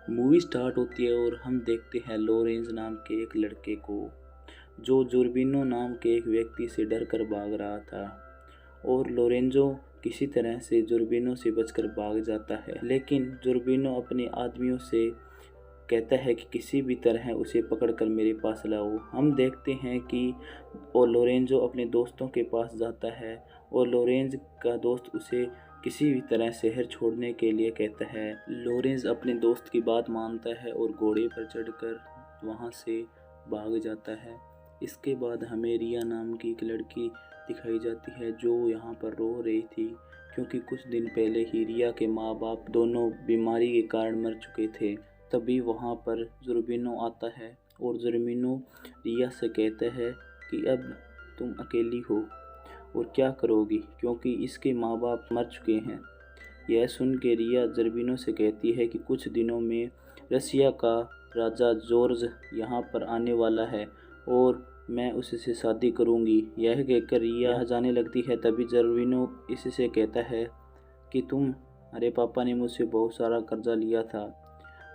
Movie start होती है और हम देखते हैं लॉरेंस नाम के एक लड़के को जो जुर्बिनो नाम के एक व्यक्ति से डर कर भाग रहा था। और लोरेंजो किसी तरह से जुर्बिनो से बचकर भाग जाता है, लेकिन जुर्बिनो अपने आदमियों से कहता है कि किसी भी तरह उसे पकड़कर मेरे पास लाओ। हम देखते हैं कि और लोरेंजो अपने दोस्तों के पास जाता है और लोरेंज का दोस्त उसे किसी भी तरह शहर छोड़ने के लिए कहता है। लोरेंज अपने दोस्त की बात मानता है और घोड़े पर चढ़कर वहाँ से भाग जाता है। इसके बाद हमें रिया नाम की एक लड़की दिखाई जाती है जो यहाँ पर रो रही थी, क्योंकि कुछ दिन पहले ही रिया के माँ बाप दोनों बीमारी के कारण मर चुके थे। तभी वहाँ पर जुर्बिनो आता है और जुर्बिनो रिया से कहता है कि अब तुम अकेली हो और क्या करोगी, क्योंकि इसके माँ बाप मर चुके हैं। यह सुन के रिया जुर्बिनो से कहती है कि कुछ दिनों में रसिया का राजा जॉर्ज यहाँ पर आने वाला है और मैं उससे शादी करूँगी। यह कहकर रिया जाने लगती है। तभी जुर्बिनो इससे कहता है कि तुम्हारे पापा ने मुझसे बहुत सारा कर्जा लिया था,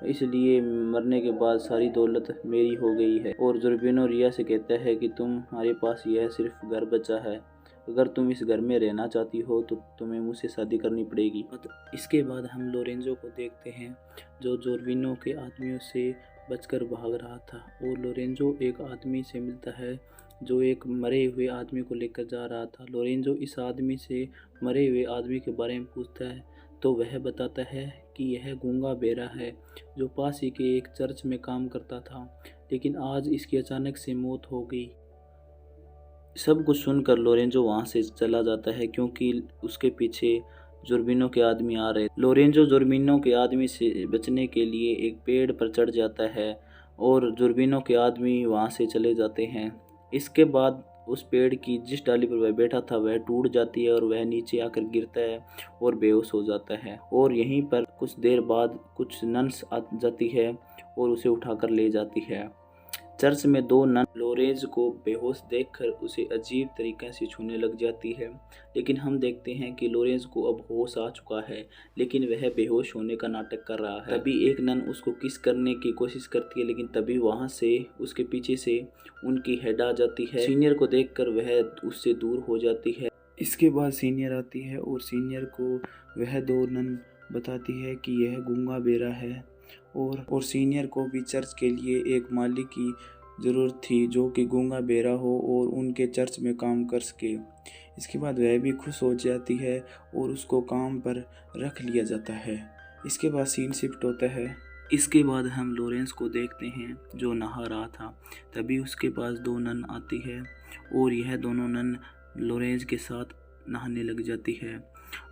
इसलिए मरने के बाद सारी दौलत मेरी हो गई है। और जुर्बिनो रिया से कहता है कि तुम्हारे पास यह सिर्फ घर बचा है, अगर तुम इस घर में रहना चाहती हो तो तुम्हें मुझसे शादी करनी पड़ेगी। इसके बाद हम लोरेंजो को देखते हैं जो जुर्बिनो के आदमियों से बचकर भाग रहा था। और लोरेंजो एक आदमी से मिलता है जो एक मरे हुए आदमी को लेकर जा रहा था। लोरेंजो इस आदमी से मरे हुए आदमी के बारे में पूछता है तो वह बताता है कि यह गूंगा बेरा है जो पास ही के एक चर्च में काम करता था, लेकिन आज इसकी अचानक से मौत हो गई। सब कुछ सुनकर लोरेंजो वहाँ से चला जाता है, क्योंकि उसके पीछे जुर्बिनो के आदमी आ रहे। लोरेंजो जुर्बिनो के आदमी से बचने के लिए एक पेड़ पर चढ़ जाता है और जुर्बिनो के आदमी वहाँ से चले जाते हैं। इसके बाद उस पेड़ की जिस डाली पर वह बैठा था वह टूट जाती है और वह नीचे आकर गिरता है और बेहोश हो जाता है। और यहीं पर कुछ देर बाद कुछ नन्स आ जाती है और उसे उठाकर ले जाती है। चर्च में दो नन लोरेंज को बेहोश देखकर उसे अजीब तरीके से छूने लग जाती है, लेकिन हम देखते हैं कि लोरेंज को अब होश आ चुका है, लेकिन वह बेहोश होने का नाटक कर रहा है। तभी एक नन उसको किस करने की कोशिश करती है, लेकिन तभी वहां से उसके पीछे से उनकी हेड आ जाती है। सीनियर को देखकर वह उससे दूर हो जाती है। इसके बाद सीनियर आती है और सीनियर को वह दो नन बताती है कि यह गूंगा बेरा है और सीनियर को भी चर्च के लिए एक माली की ज़रूरत थी जो कि गूंगा बेरा हो और उनके चर्च में काम कर सके। इसके बाद वह भी खुश हो जाती है और उसको काम पर रख लिया जाता है। इसके बाद सीन शिफ्ट होता है। इसके बाद हम लॉरेंस को देखते हैं जो नहा रहा था। तभी उसके पास दो नन आती है और यह दोनों नन लॉरेंस के साथ नहाने लग जाती है।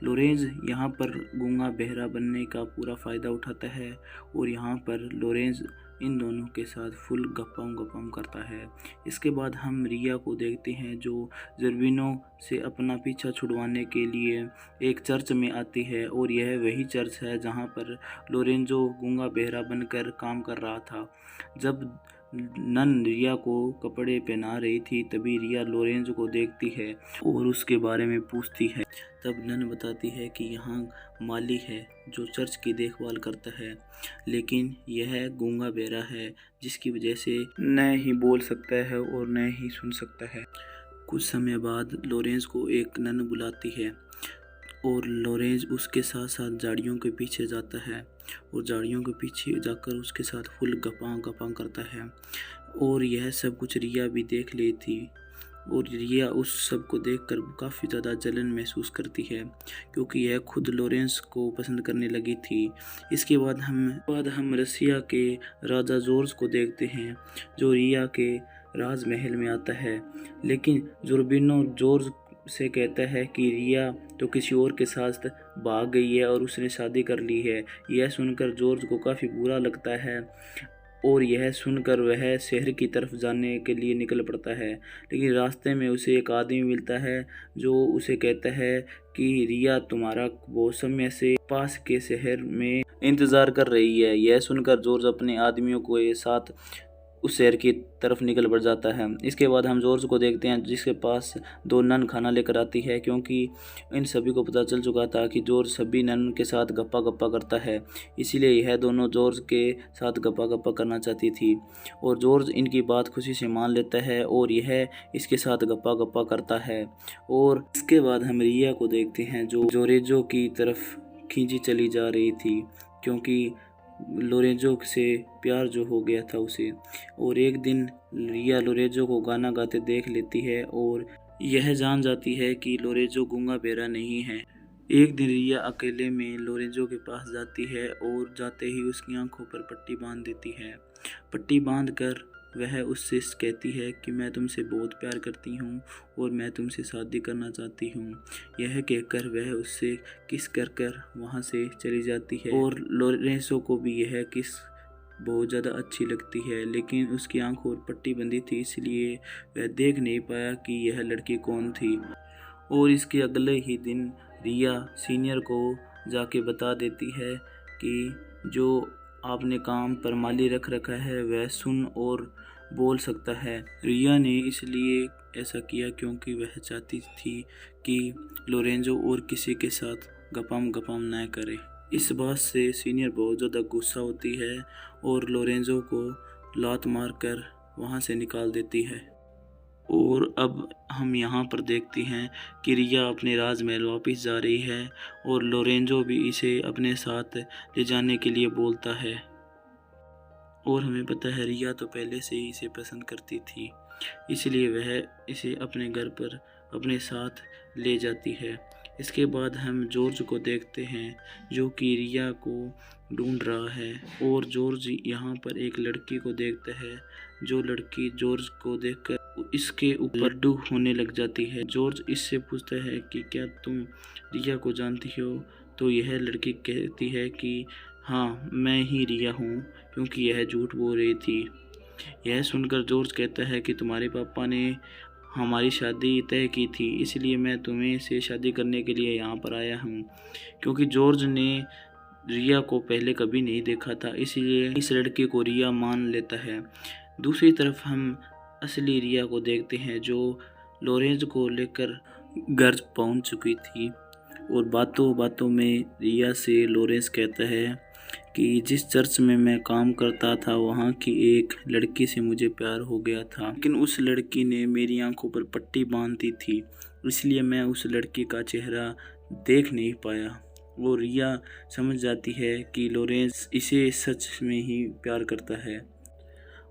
लॉरेंस यहाँ पर गूंगा बहरा बनने का पूरा फ़ायदा उठाता है और यहाँ पर लॉरेंस इन दोनों के साथ फुल गप्पम करता है। इसके बाद हम रिया को देखते हैं जो जुर्बिनो से अपना पीछा छुड़वाने के लिए एक चर्च में आती है और यह वही चर्च है जहाँ पर लोरेंजो गूंगा बहरा बनकर काम कर रहा था। जब नन रिया को कपड़े पहना रही थी तभी रिया लॉरेंज को देखती है और उसके बारे में पूछती है। तब नन बताती है कि यहाँ माली है जो चर्च की देखभाल करता है, लेकिन यह गूंगा बहरा है जिसकी वजह से न ही बोल सकता है और न ही सुन सकता है। कुछ समय बाद लॉरेंज को एक नन बुलाती है और लॉरेंज उसके साथ साथ झाड़ियों के पीछे जाता है और झाड़ियों के पीछे जाकर उसके साथ फुल गपां करता है। और यह सब कुछ रिया भी देख ली थी और रिया उस सब को देखकर काफ़ी ज़्यादा जलन महसूस करती है, क्योंकि यह खुद लॉरेंस को पसंद करने लगी थी। इसके बाद हम रसिया के राजा जॉर्ज को देखते हैं जो रिया के राजमहल में आता है, लेकिन जुर्बिनो जॉर्ज से कहता है कि रिया तो किसी और के साथ भाग गई है और उसने शादी कर ली है। यह सुनकर जॉर्ज को काफ़ी बुरा लगता है और यह सुनकर वह शहर की तरफ जाने के लिए निकल पड़ता है, लेकिन रास्ते में उसे एक आदमी मिलता है जो उसे कहता है कि रिया तुम्हारा बहुत समय से पास के शहर में इंतज़ार कर रही है। यह सुनकर जॉर्ज अपने आदमियों को साथ उस शहर की तरफ निकल बढ़ जाता है। इसके बाद हम जॉर्ज को देखते हैं जिसके पास 2 नन खाना लेकर आती है, क्योंकि इन सभी को पता चल चुका था कि जॉर्ज सभी नन के साथ गप्पा गप्पा करता है, इसीलिए यह दोनों जॉर्ज के साथ गप्पा गप्पा करना चाहती थी और जॉर्ज इनकी बात खुशी से मान लेता है और यह इसके साथ गप्पा गप्पा करता है। और इसके बाद हम रिया को देखते हैं जो लोरेंजो की तरफ खींची चली जा रही थी, क्योंकि लोरेंजो से प्यार जो हो गया था उसे। और एक दिन रिया लोरेंजो को गाना गाते देख लेती है और यह जान जाती है कि लोरेंजो गूंगा बहरा नहीं है। एक दिन रिया अकेले में लोरेंजो के पास जाती है और जाते ही उसकी आंखों पर पट्टी बांध देती है। पट्टी बांध कर वह उससे कहती है कि मैं तुमसे बहुत प्यार करती हूँ और मैं तुमसे शादी करना चाहती हूँ। यह कहकर वह उससे किस कर वहाँ से चली जाती है और लोरेंजो को भी यह किस बहुत ज़्यादा अच्छी लगती है, लेकिन उसकी आंखों पर पट्टी बंधी थी इसलिए वह देख नहीं पाया कि यह लड़की कौन थी। और इसके अगले ही दिन रिया सीनियर को जाके बता देती है कि जो आपने काम पर माली रख रखा है वह सुन और बोल सकता है। रिया ने इसलिए ऐसा किया क्योंकि वह चाहती थी कि लोरेंजो और किसी के साथ गपाम गपाम न करे। इस बात से सीनियर बहुत ज़्यादा गुस्सा होती है और लोरेंजो को लात मारकर वहाँ से निकाल देती है। और अब हम यहाँ पर देखते हैं कि रिया अपने राजमहल वापस जा रही है और लोरेंजो भी इसे अपने साथ ले जाने के लिए बोलता है। और हमें पता है रिया तो पहले से ही इसे पसंद करती थी, इसलिए वह इसे अपने घर पर अपने साथ ले जाती है। इसके बाद हम जॉर्ज को देखते हैं जो कि रिया को ढूंढ रहा है और जॉर्ज यहाँ पर एक लड़की को देखता है। जो लड़की जॉर्ज को देखकर इसके ऊपर लड्डू होने लग जाती है। जॉर्ज इससे पूछता है कि क्या तुम रिया को जानती हो, तो यह लड़की कहती है कि हाँ मैं ही रिया हूँ, क्योंकि यह झूठ बोल रही थी। यह सुनकर जॉर्ज कहता है कि तुम्हारे पापा ने हमारी शादी तय की थी, इसलिए मैं तुम्हें से शादी करने के लिए यहाँ पर आया हूँ। क्योंकि जॉर्ज ने रिया को पहले कभी नहीं देखा था, इसलिए इस लड़के को रिया मान लेता है। दूसरी तरफ हम असली रिया को देखते हैं जो लोरेंज को लेकर घर पहुँच चुकी थी और बातों बातों में रिया से लोरेंज कहता है कि जिस चर्च में मैं काम करता था वहाँ की एक लड़की से मुझे प्यार हो गया था, लेकिन उस लड़की ने मेरी आंखों पर पट्टी बांध दी थी, इसलिए मैं उस लड़की का चेहरा देख नहीं पाया। वो रिया समझ जाती है कि लोरेंज इसे सच में ही प्यार करता है।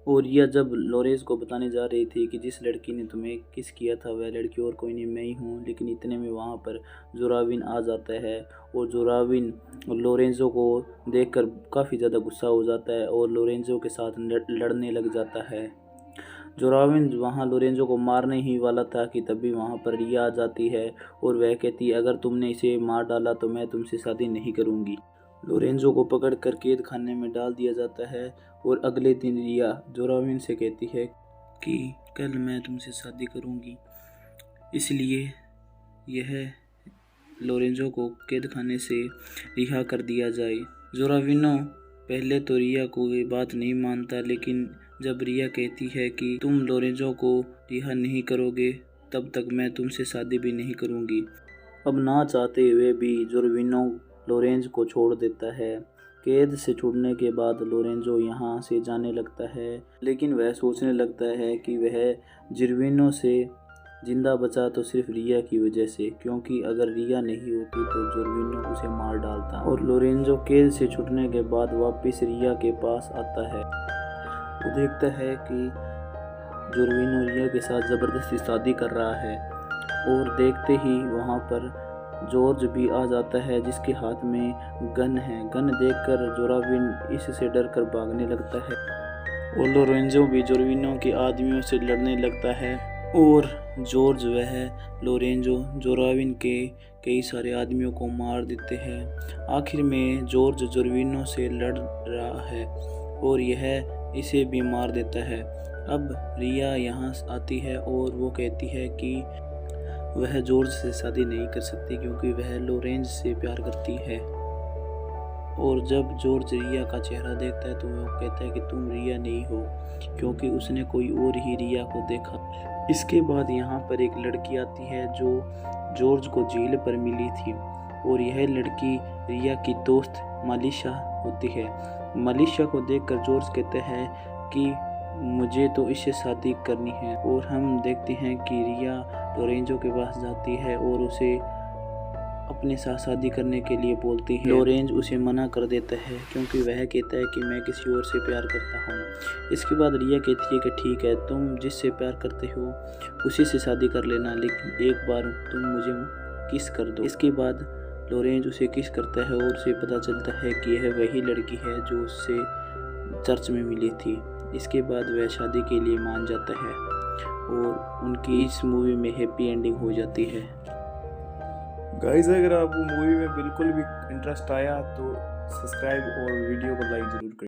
और रिया जब लोरेंज को बताने जा रही थी कि जिस लड़की ने तुम्हें किस किया था वह लड़की और कोई नहीं मैं ही हूँ, लेकिन इतने में वहाँ पर जोराविन आ जाता है और जोराविन लोरेंजो को देखकर काफ़ी ज़्यादा गुस्सा हो जाता है और लोरेंजो के साथ लड़ने लग जाता है। जोराविन वहाँ लोरेंजो को मारने ही वाला था कि तभी वहाँ पर रिया आ जाती है और वह कहती है अगर तुमने इसे मार डाला तो मैं तुमसे शादी नहीं करूँगी। लोरेंजो को पकड़कर कैद खाने में डाल दिया जाता है और अगले दिन रिया जोराविन से कहती है कि कल मैं तुमसे शादी करूंगी, इसलिए यह लोरेंजो को कैद खाने से रिहा कर दिया जाए। जोराविनो पहले तो रिया को ये बात नहीं मानता, लेकिन जब रिया कहती है कि तुम लोरेंजो को रिहा नहीं करोगे तब तक मैं तुमसे शादी भी नहीं करूंगी। अब ना चाहते हुए भी जोराविनो लोरेंज को छोड़ देता है। कैद से छूटने के बाद लोरेंजो यहाँ से जाने लगता है, लेकिन वह सोचने लगता है कि वह जोराविनो से जिंदा बचा तो सिर्फ रिया की वजह से, क्योंकि अगर रिया नहीं होती तो जोराविनो उसे मार डालता। और लोरेंजो कैद से छूटने के बाद वापस रिया के पास आता है। वो देखता है कि जोराविनो रिया के साथ ज़बरदस्ती शादी कर रहा है और देखते ही वहाँ पर जॉर्ज भी आ जाता है जिसके हाथ में गन है। गन देखकर जोराविन इससे डरकर भागने लगता है और लोरेंजो भी जोराविनो के आदमियों से लड़ने लगता है और जॉर्ज वह लोरेंजो जोराविन के कई सारे आदमियों को मार देते हैं। आखिर में जॉर्ज जोराविनो से लड़ रहा है और यह इसे भी मार देता है। अब रिया यहाँ आती है और वो कहती है कि वह जॉर्ज से शादी नहीं कर सकती क्योंकि वह लोरेंज से प्यार करती है। और जब जॉर्ज रिया का चेहरा देखता है तो वो कहता है कि तुम रिया नहीं हो, क्योंकि उसने कोई और ही रिया को देखा। इसके बाद यहाँ पर एक लड़की आती है जो जॉर्ज को झील पर मिली थी, और यह लड़की रिया की दोस्त मालिशा होती है। मालिशा को देखकर जॉर्ज कहते हैं कि मुझे तो इससे शादी करनी है, और हम देखते हैं कि रिया लोरेंजो के पास जाती है और उसे अपने साथ शादी करने के लिए बोलती है। लोरेंज उसे मना कर देता है क्योंकि वह कहता है कि मैं किसी और से प्यार करता हूँ। इसके बाद रिया कहती है कि ठीक है, तुम जिससे प्यार करते हो उसी से शादी कर लेना, लेकिन एक बार तुम मुझे किस कर दो। इसके बाद लोरेंज उसे किस करता है और उसे पता चलता है कि यह वही लड़की है जो उससे चर्च में मिली थी। इसके बाद वह शादी के लिए मान जाता है और उनकी इस मूवी में हैप्पी एंडिंग हो जाती है। गाइस, अगर आपको मूवी में बिल्कुल भी इंटरेस्ट आया तो सब्सक्राइब और वीडियो को लाइक ज़रूर करें।